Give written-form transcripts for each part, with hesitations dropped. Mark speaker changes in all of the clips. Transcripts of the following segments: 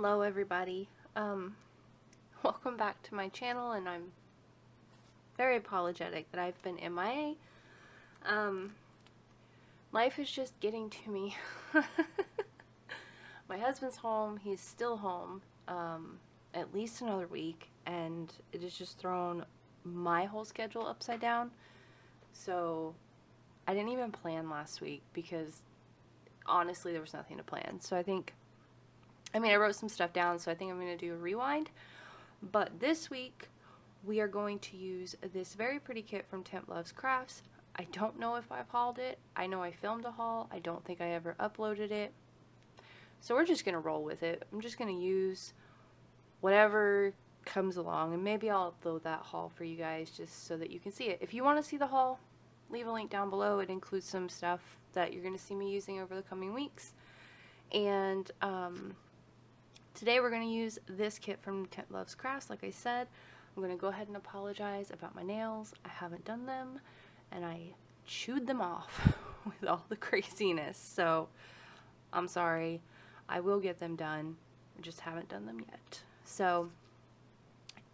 Speaker 1: Hello everybody. Welcome back to my channel, and I'm very apologetic that I've been MIA. Life is just getting to me. My husband's home, he's still home, at least another week, and it has just thrown my whole schedule upside down. So I didn't even plan last week because honestly there was nothing to plan. So I wrote some stuff down, so I think I'm going to do a rewind. But this week, we are going to use this very pretty kit from TempLovesCrafts. I don't know if I've hauled it. I know I filmed a haul. I don't think I ever uploaded it. So we're just going to roll with it. I'm just going to use whatever comes along, and maybe I'll upload that haul for you guys just so that you can see it. If you want to see the haul, leave a link down below. It includes some stuff that you're going to see me using over the coming weeks. And, today we're going to use this kit from TempLovesCrafts. Like I said, I'm going to go ahead and apologize about my nails. I haven't done them, and I chewed them off with all the craziness. So, I'm sorry. I will get them done. I just haven't done them yet. So,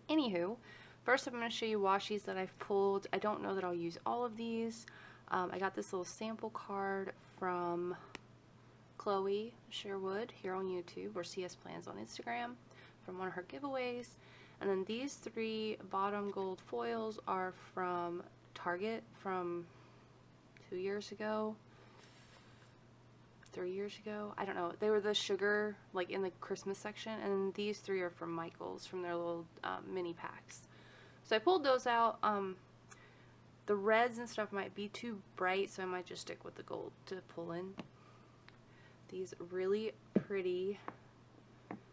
Speaker 1: anywho, first I'm going to show you washies that I've pulled. I don't know that I'll use all of these. I got this little sample card from Chloe Sherwood here on YouTube, or CS Plans on Instagram, from one of her giveaways. And then these three bottom gold foils are from Target from 2 years ago, 3 years ago, I don't know. They were the sugar, like in the Christmas section, and these three are from Michael's, from their little mini packs. So I pulled those out. The reds and stuff might be too bright, so I might just stick with the gold to pull in. These really pretty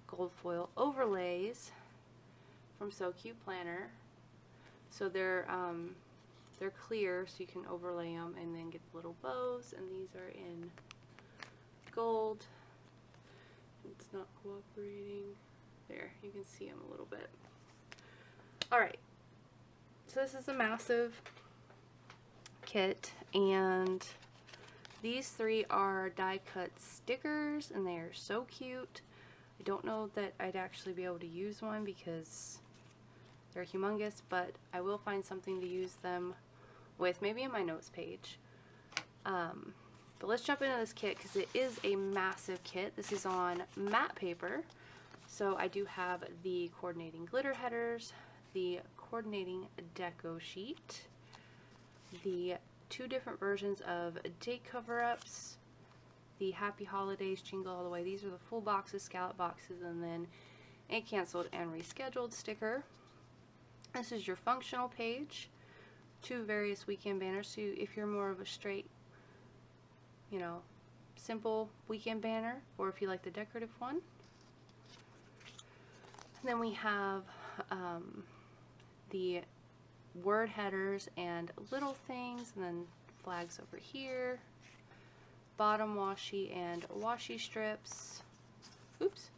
Speaker 1: gold foil overlays from So Cute Planner. So they're clear, so you can overlay them and then get the little bows. And these are in gold. It's not cooperating. There, you can see them a little bit. Alright, so this is a massive kit, and these three are die cut stickers, and they are so cute. I don't know that I'd actually be able to use one because they're humongous, but I will find something to use them with, maybe in my notes page. But let's jump into this kit because it is a massive kit. This is on matte paper. So I do have the coordinating glitter headers, the coordinating deco sheet, the two different versions of date cover-ups, the Happy Holidays Jingle All the Way. These are the full boxes, scallop boxes, and then a canceled and rescheduled sticker. This is your functional page, two various weekend banners. So if you're more of a straight, you know, simple weekend banner, or if you like the decorative one. And then we have the word headers and little things, and then flags over here, bottom washi and washi strips. Oops.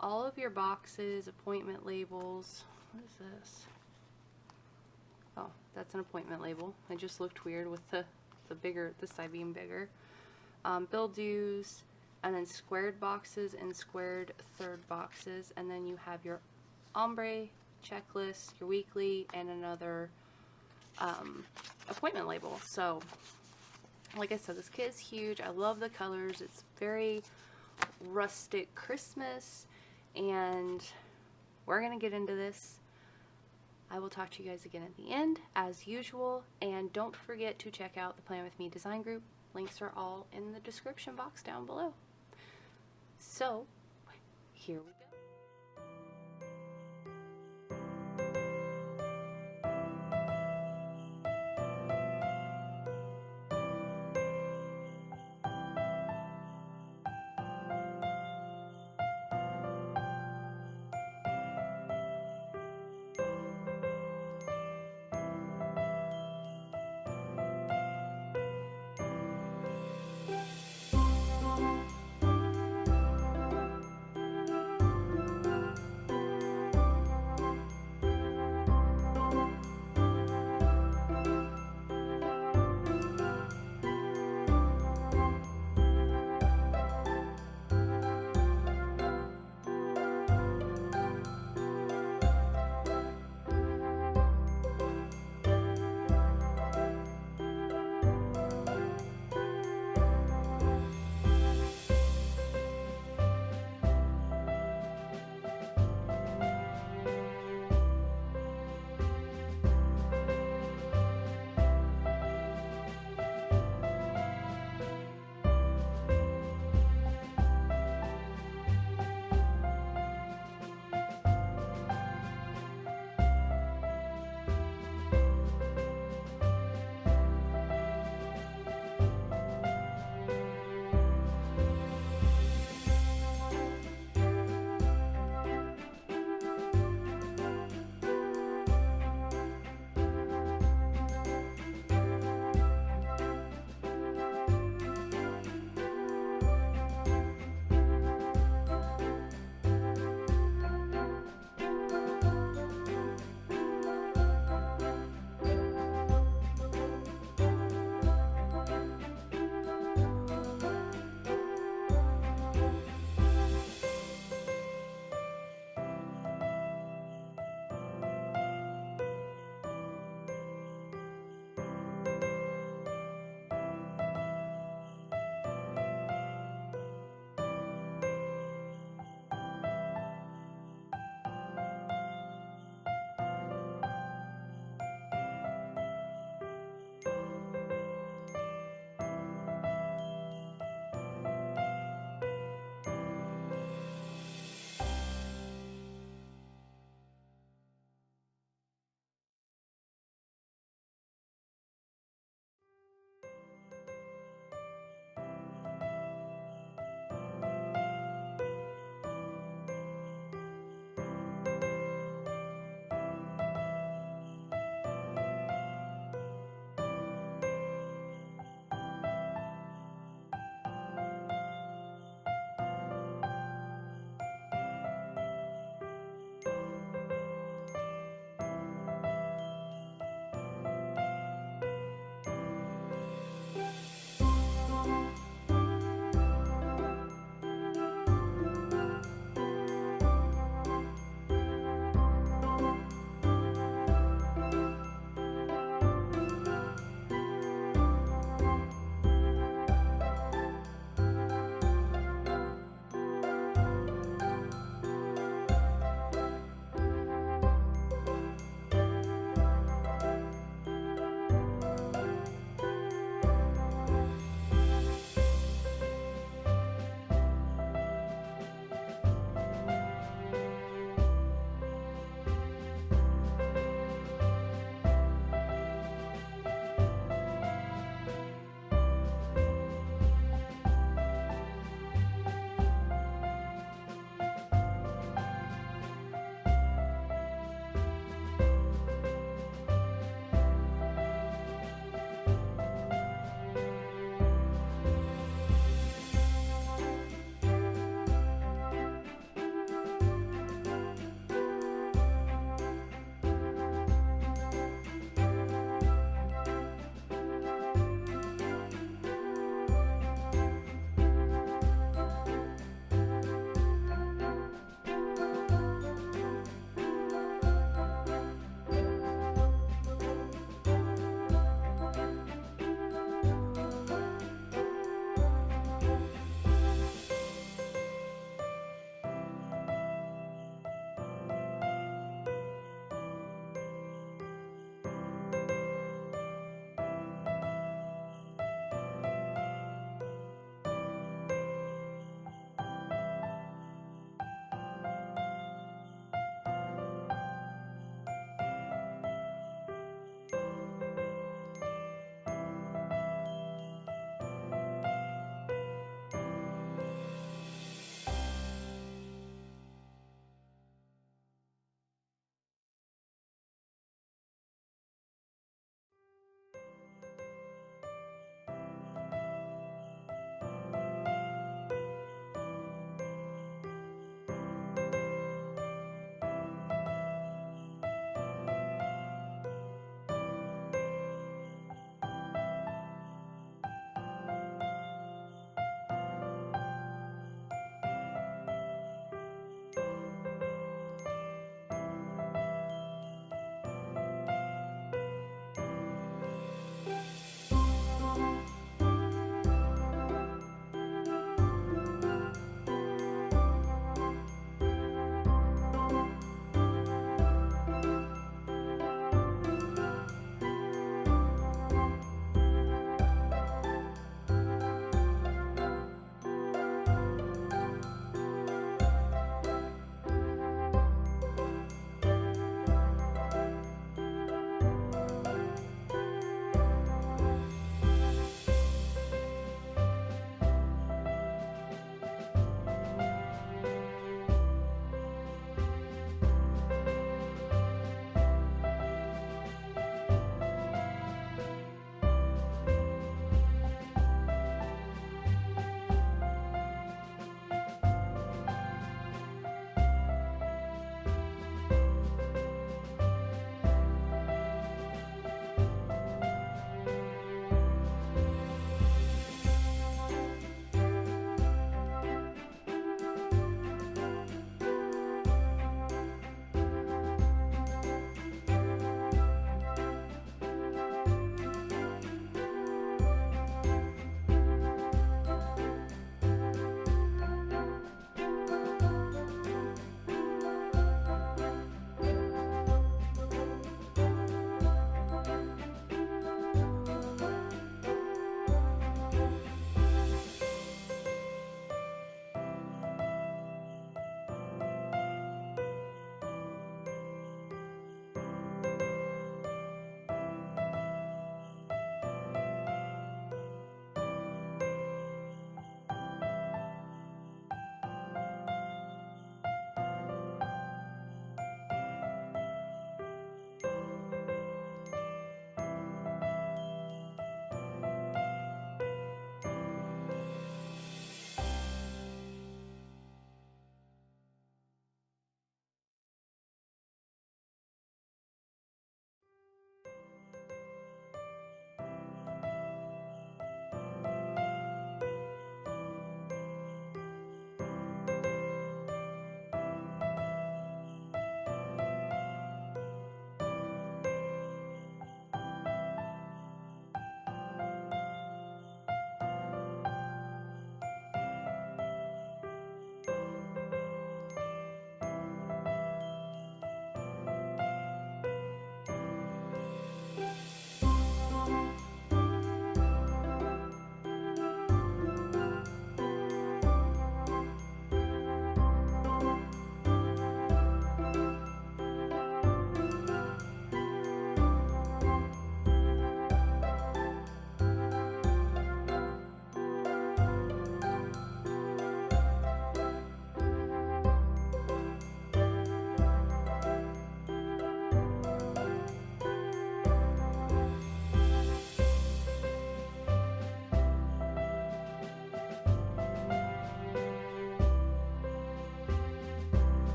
Speaker 1: All of your boxes, appointment labels. What is this? Oh, that's an appointment label. I just looked weird with the side being bigger. Bill dues, and then squared boxes and squared third boxes, and then you have your ombre checklist, your weekly, and another appointment label. So like I said, this kit is huge. I love the colors. It's very rustic Christmas, and we're gonna get into this. I will talk to you guys again at the end as usual, and don't forget to check out the Plan With Me design group. Links are all in the description box down below. So here we go.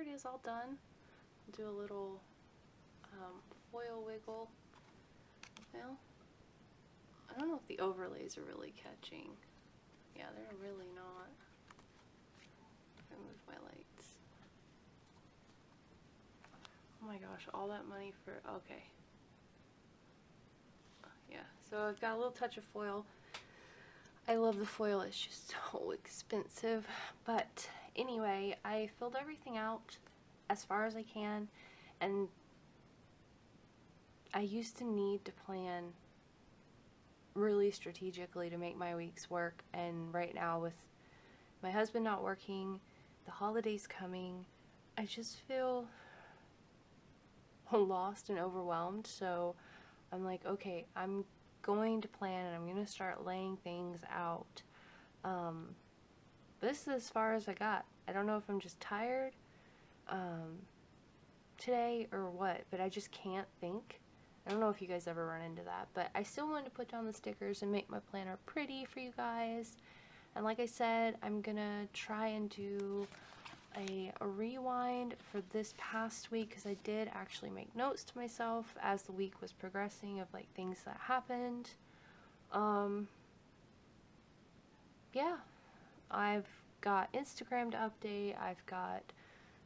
Speaker 1: it is all done. I'll do a little foil wiggle. Well, I don't know if the overlays are really catching. Yeah, they're really not. I'm gonna move my lights. Oh my gosh, all that money for, okay. Yeah, so I've got a little touch of foil. I love the foil, it's just so expensive. But anyway, I filled everything out as far as I can, and I used to need to plan really strategically to make my weeks work, and right now with my husband not working, the holidays coming, I just feel lost and overwhelmed. So I'm like, okay, I'm going to plan and I'm going to start laying things out. This is as far as I got. I don't know if I'm just tired today or what, but I just can't think. I don't know if you guys ever run into that, but I still wanted to put down the stickers and make my planner pretty for you guys. And like I said, I'm gonna try and do a rewind for this past week, because I did actually make notes to myself as the week was progressing of like things that happened. Yeah, I've got Instagram to update. I've got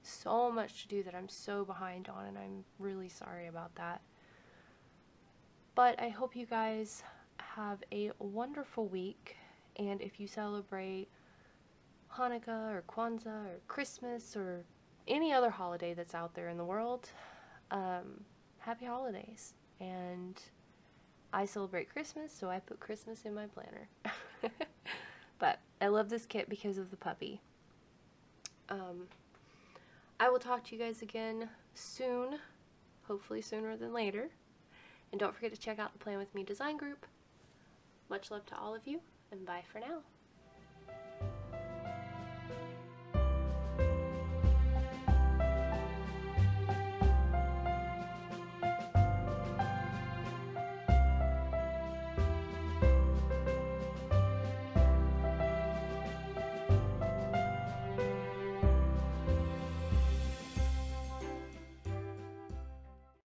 Speaker 1: so much to do that I'm so behind on, and I'm really sorry about that. But I hope you guys have a wonderful week, and if you celebrate Hanukkah or Kwanzaa or Christmas or any other holiday that's out there in the world, happy holidays. And I celebrate Christmas, so I put Christmas in my planner. But I love this kit because of the puppy. I will talk to you guys again soon, hopefully sooner than later. And don't forget to check out the Plan With Me design group. Much love to all of you, and bye for now.